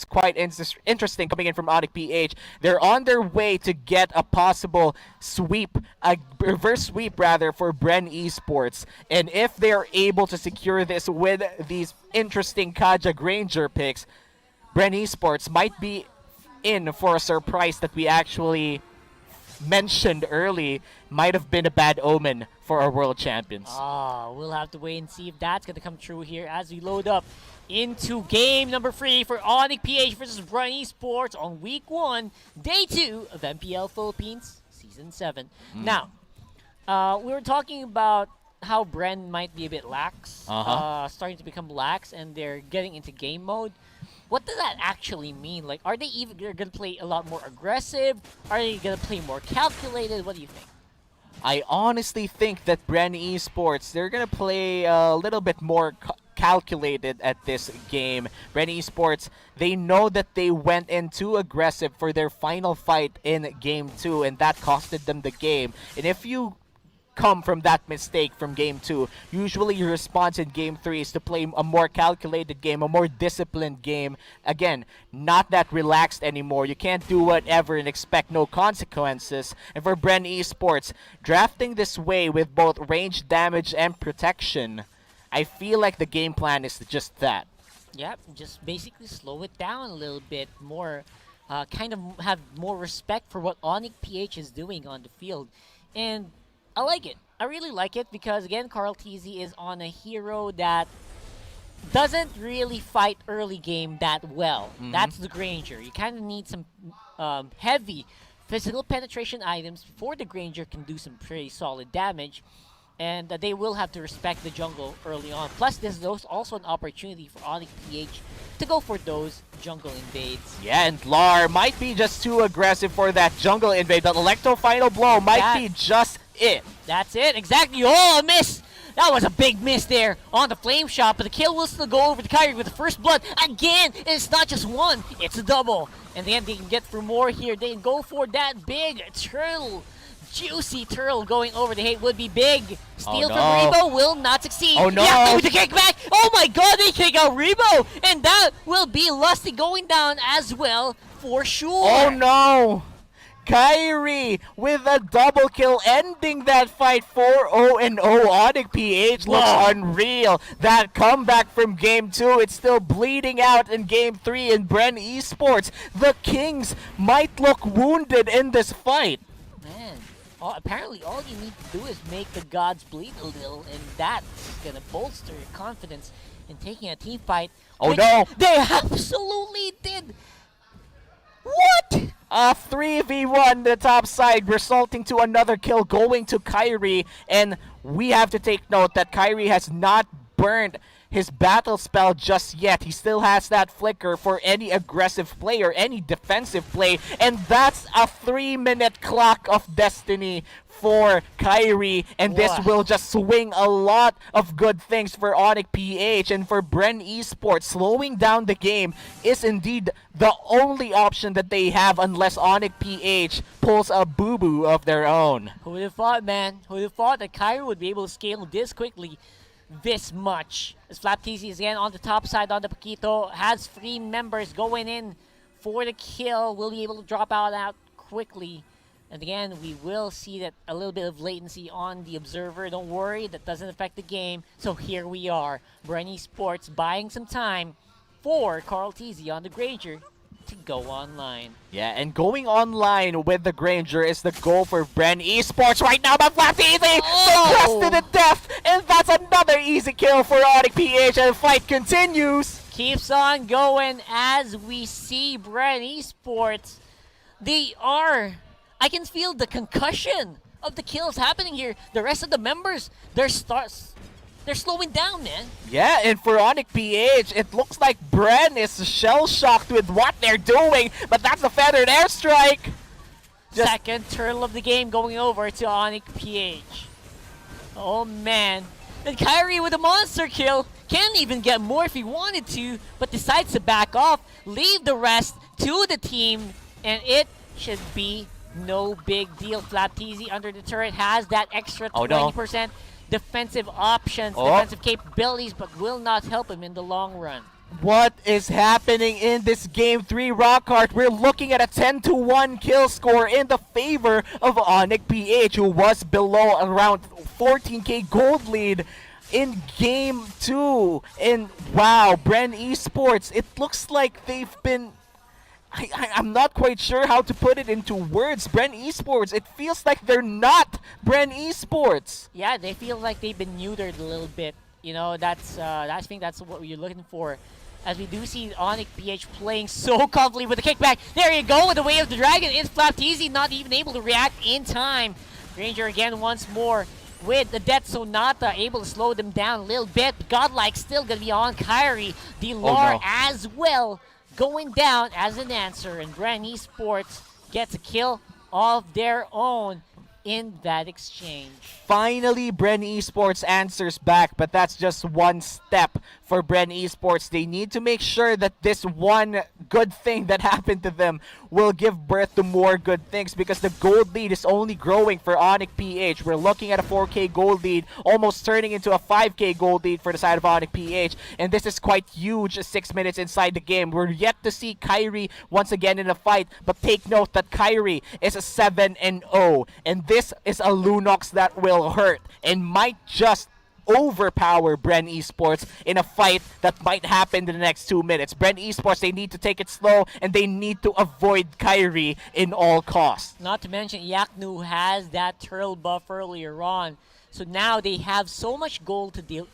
quite interesting coming in from Onic PH. They're on their way to get a possible sweep, a reverse sweep rather, for Bren Esports. And if they're able to secure this with these interesting Kaja Granger picks, Bren Esports might be in for a surprise that we actually mentioned early. Might have been a bad omen for our world champions. We'll have to wait and see if that's going to come true here as we load up into game number 3 for Onic PH versus Bren Esports on week 1, day 2 of MPL Philippines Season 7. Now, we were talking about how Bren might be a bit lax, starting to become lax, and they're getting into game mode. What does that actually mean? Like, are they even going to play a lot more aggressive? Are they going to play more calculated? What do you think? I honestly think that Bren Esports, they're going to play a little bit more calculated at this game. Bren Esports, they know that they went in too aggressive for their final fight in Game 2, and that costed them the game. And if you come from that mistake from Game 2, usually your response in Game 3 is to play a more calculated game, a more disciplined game. Again, not that relaxed anymore. You can't do whatever and expect no consequences. And for Bren Esports, drafting this way with both range damage and protection, I feel like the game plan is just that. Yep, just basically slow it down a little bit more, kind of have more respect for what Onic PH is doing on the field. And I like it. I really like it because, again, Carl TZ is on a hero that doesn't really fight early game that well. That's the Granger. You kind of need some heavy physical penetration items before the Granger can do some pretty solid damage. And they will have to respect the jungle early on. Plus, there's also an opportunity for Onic PH to go for those jungle invades. Yeah, and Lar might be just too aggressive for that jungle invade. But Electro Final Blow might be just it. That's it, exactly. Oh, a miss! That was a big miss there on the Flame Shot, but the kill will still go over to Kyrie with the first blood. Again, it's not just one, it's a double. And then they can get for more here. They can go for that big turtle. Juicy turtle going over the hate would be big. Steal from Rebo will not succeed. Oh no! Yeah, with the kickback! Oh my god, they kick out Rebo! And that will be Lusty going down as well, for sure. Oh no! Kyrie with a double kill, ending that fight 4-0-0. Onic PH looks unreal. That comeback from Game 2, it's still bleeding out in Game 3 in Bren Esports. The Kings might look wounded in this fight. Man, apparently all you need to do is make the gods bleed a little, and that's going to bolster your confidence in taking a team fight. Oh no! They absolutely did! What? A 3v1 the top side, resulting to another kill going to Kyrie. And we have to take note that Kyrie has not burned his battle spell just yet. He still has that flicker for any aggressive play or any defensive play. And that's a 3-minute clock of destiny for Kyrie. And this will just swing a lot of good things for Onic PH. And for Bren Esports, slowing down the game is indeed the only option that they have unless Onic PH pulls a boo-boo of their own. Who would have thought, man? Who would have thought that Kyrie would be able to scale this quickly? This much. As Flap TC is again on the top side on the Paquito, has 3 members going in for the kill. Will be able to drop out quickly. And again, we will see that a little bit of latency on the observer. Don't worry, that doesn't affect the game. So here we are. Bren Esports buying some time for Carl TZ on the Granger to go online. Yeah, and going online with the Granger is the goal for Bren Esports right now, but Flap TZ suppressed to the death, and that's another easy kill for Onic PH, and the fight continues. Keeps on going as we see Bren Esports. They are, I can feel the concussion of the kills happening here. The rest of the members, they're slowing down, man. Yeah, and for Onic PH, it looks like Bren is shell-shocked with what they're doing, but that's a feathered airstrike. Second turtle of the game going over to Onic PH. Oh, man. And Kyrie with a monster kill. Can't even get more if he wanted to, but decides to back off, leave the rest to the team, and it should be no big deal. Flap TZ under the turret has that extra 20%. Defensive options, defensive capabilities, but will not help him in the long run. What is happening in this Game 3, Rockhart? We're looking at a 10-1 kill score in the favor of Onic PH, who was below around 14k gold lead in Game 2. And wow, Bren Esports, it looks like they've been... I'm not quite sure how to put it into words. Bren Esports, it feels like they're not Bren Esports. Yeah, they feel like they've been neutered a little bit. You know, I think that's what you're looking for. As we do see Onic PH playing so comfortably with the kickback. There you go with the Way of the Dragon. It's Mpl-Season, not even able to react in time. Ranger again once more with the Death Sonata, able to slow them down a little bit. Godlike still going to be on Kyrie. Delar no. as well going down as an answer. And Bren Esports gets a kill of their own in that exchange. Finally, Bren Esports answers back, but that's just one step for Bren Esports. They need to make sure that this one good thing that happened to them will give birth to more good things, because the gold lead is only growing for Onic PH. We're looking at a 4k gold lead, almost turning into a 5k gold lead for the side of Onic PH, and this is quite huge 6 minutes inside the game. We're yet to see Kyrie once again in a fight, but take note that Kyrie is a 7-0, and this is a Lunox that will hurt and might just overpower Bren Esports in a fight that might happen in the next 2 minutes. Bren Esports, they need to take it slow, and they need to avoid Kyrie in all costs. Not to mention, Yaknu has that turtle buff earlier on. So now they have so much gold to deal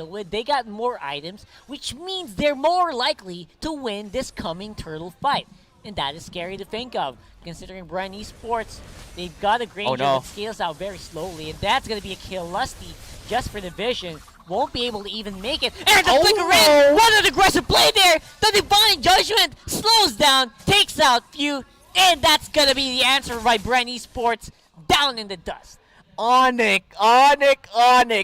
with. They got more items, which means they're more likely to win this coming turtle fight. And that is scary to think of, considering Bren Esports, they've got a Granger that scales out very slowly, and that's going to be a kill. Lusty, just for the vision, won't be able to even make it. And the flicker in! What an aggressive play there! The Divine Judgment slows down, takes out Few, and that's going to be the answer by Bren Esports, down in the dust. Onic.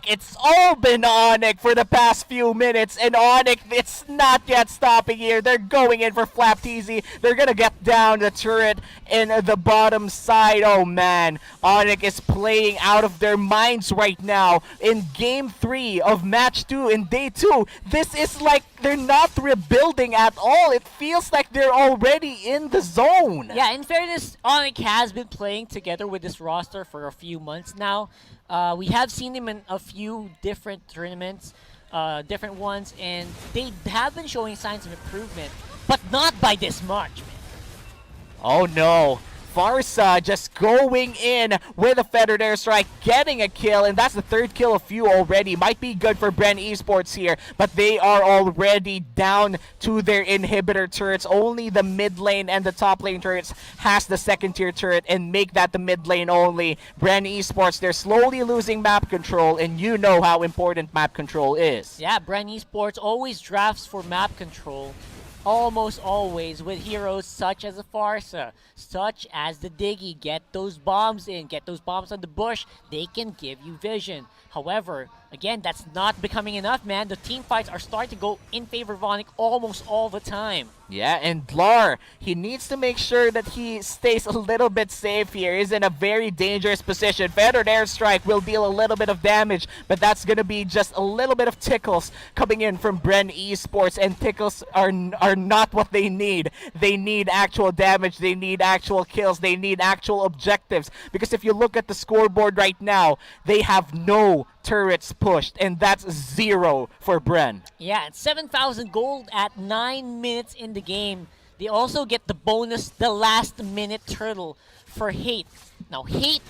It's all been Onic for the past few minutes, and Onic, it's not yet stopping here. They're going in for Mpl-Season. They're gonna get down the turret in the bottom side. Oh man, Onic is playing out of their minds right now in Game 3 of Match 2 in Day 2. This is like they're not rebuilding at all. It feels like they're already in the zone. Yeah, in fairness, Onic has been playing together with this roster for a few months now. We have seen him in a few different tournaments, different ones, and they have been showing signs of improvement, but not by this much, man. Oh no. Farsa just going in with a feathered airstrike, getting a kill, and that's the third kill of Few already. Might be good for Bren Esports here, but they are already down to their inhibitor turrets. Only the mid lane and the top lane turrets has the second tier turret, and make that the mid lane only. Bren Esports, they're slowly losing map control, and you know how important map control is. Yeah, Bren Esports always drafts for map control. Almost always with heroes such as a Farsa, such as the Diggy. Get those bombs in, get those bombs on the bush, they can give you vision. However, again, that's not becoming enough, man. The team fights are starting to go in favor of Onic almost all the time. Yeah, and Blar, he needs to make sure that he stays a little bit safe here. He's in a very dangerous position. Feathered airstrike will deal a little bit of damage, but that's going to be just a little bit of tickles coming in from Bren Esports, and tickles are not what they need. They need actual damage, they need actual kills, they need actual objectives. Because if you look at the scoreboard right now, they have no turrets pushed, and that's 0 for Bren. Yeah, it's 7,000 gold at 9 minutes in the game. They also get the bonus, the last minute turtle for Hate. Now, Hate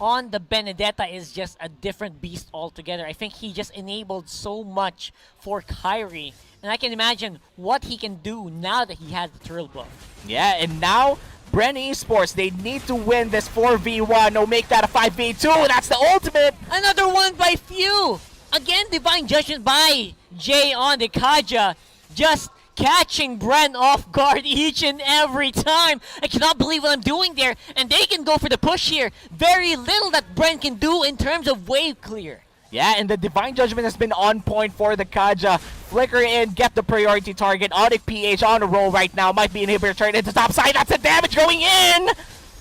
on the Benedetta is just a different beast altogether. I think he just enabled so much for Kyrie, and I can imagine what he can do now that he has the turtle buff. Yeah, and now Bren Esports, they need to win this 4v1. No, make that a 5v2. That's the ultimate. Another one by Few. Again, Divine Judgment by Jay on the Kaja. Just catching Bren off guard each and every time. I cannot believe what I'm doing there. And they can go for the push here. Very little that Bren can do in terms of wave clear. Yeah, and the Divine Judgment has been on point for the Kaja. Flicker in, get the priority target. Onic PH on a roll right now. Might be inhibitor turn into top side. That's the damage going in!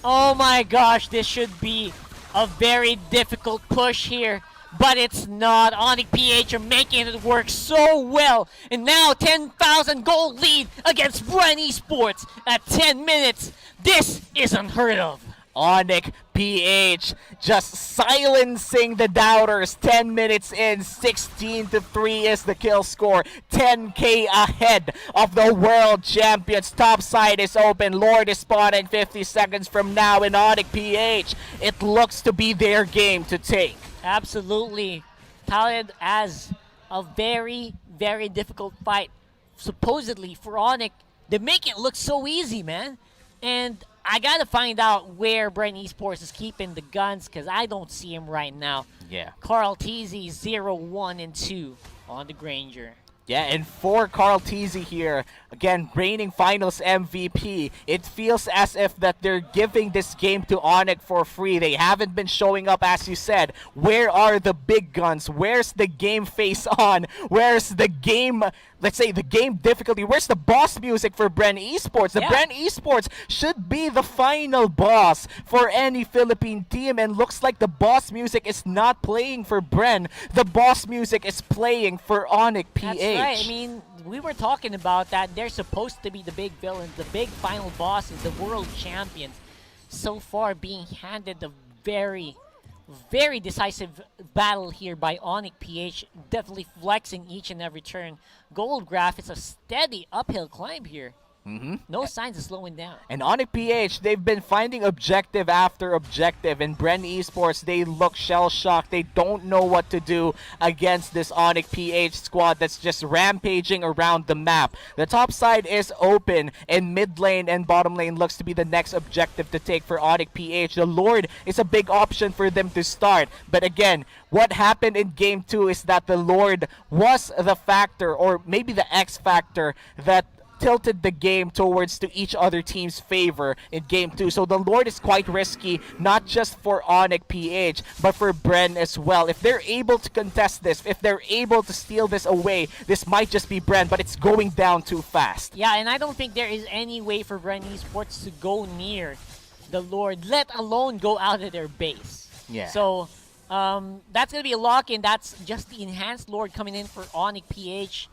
Oh my gosh, this should be a very difficult push here but it's not. Onic PH are making it work so well. And now 10,000 gold lead against Bren Esports at 10 minutes. This is unheard of. Onic PH just silencing the doubters. 10 minutes in, 16-3 is the kill score. 10k ahead of the world champions. Top side is open. Lord is spawning 50 seconds from now in Onic PH. It looks to be their game to take. Absolutely. Touted as a very, very difficult fight. Supposedly for Onic, they make it look so easy, man. And I gotta find out where Bren Esports is keeping the guns, because I don't see him right now. Yeah. Carl TZ 0, 1, and 2 on the Granger. Yeah, and for Carl Teasy here, again, reigning finals MVP, it feels as if that they're giving this game to Onic for free. They haven't been showing up, as you said. Where are the big guns? Where's the game face on? Where's the game, let's say, the game difficulty? Where's the boss music for Bren Esports? The Bren Esports should be the final boss for any Philippine team, and looks like the boss music is not playing for Bren. The boss music is playing for Onic PH. That's right. I mean, we were talking about that. They're supposed to be the big villains. The big final boss is the world champions. So far, being handed a very, very decisive battle here by Onic PH. Definitely flexing each and every turn. Gold Graph is a steady uphill climb here. No signs of slowing down. And Onic PH, they've been finding objective after objective. And Bren Esports, they look shell-shocked. They don't know what to do against this Onic PH squad that's just rampaging around the map. The top side is open, and mid lane and bottom lane looks to be the next objective to take for Onic PH. The Lord is a big option for them to start. But again, what happened in Game 2 is that the Lord was the factor, or maybe the X factor, that tilted the game towards to each other team's favor in Game 2. So the Lord is quite risky, not just for Onic PH, but for Bren as well. If they're able to contest this, if they're able to steal this away, this might just be Bren, but it's going down too fast. Yeah, and I don't think there is any way for Bren Esports to go near the Lord, let alone go out of their base. Yeah. So that's going to be a lock-in. That's just the enhanced Lord coming in for Onic PH.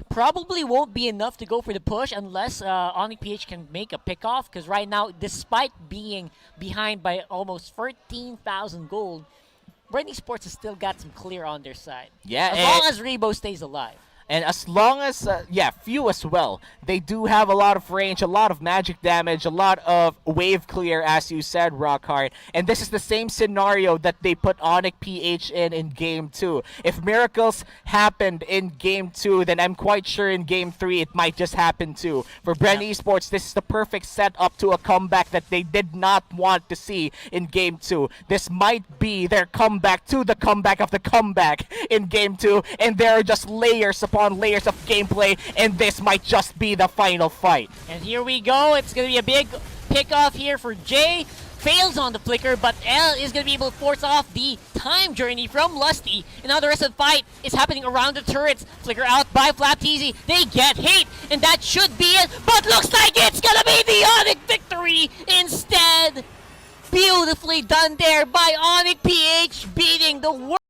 Probably won't be enough to go for the push unless Onic PH can make a pickoff, because right now, despite being behind by almost 13,000 gold, Bren Esports has still got some clear on their side. Yeah, as long as Rebo stays alive. And as long as, few as well, they do have a lot of range, a lot of magic damage, a lot of wave clear, as you said, Rockhard. And this is the same scenario that they put Onic PH in Game 2. If miracles happened in Game 2, then I'm quite sure in Game 3 it might just happen too. For Bren Esports, this is the perfect setup to a comeback that they did not want to see in Game 2. This might be their comeback to the comeback of the comeback in Game 2, and there are just layers upon layers of gameplay, and this might just be the final fight. And here we go. It's going to be a big pickoff here for Jay. Fails on the flicker, but L is going to be able to force off the time journey from Lusty. And now the rest of the fight is happening around the turrets. Flicker out by FlapTZ. They get hate, and that should be it. But looks like it's going to be the Onic victory instead. Beautifully done there by Onic PH, beating the world.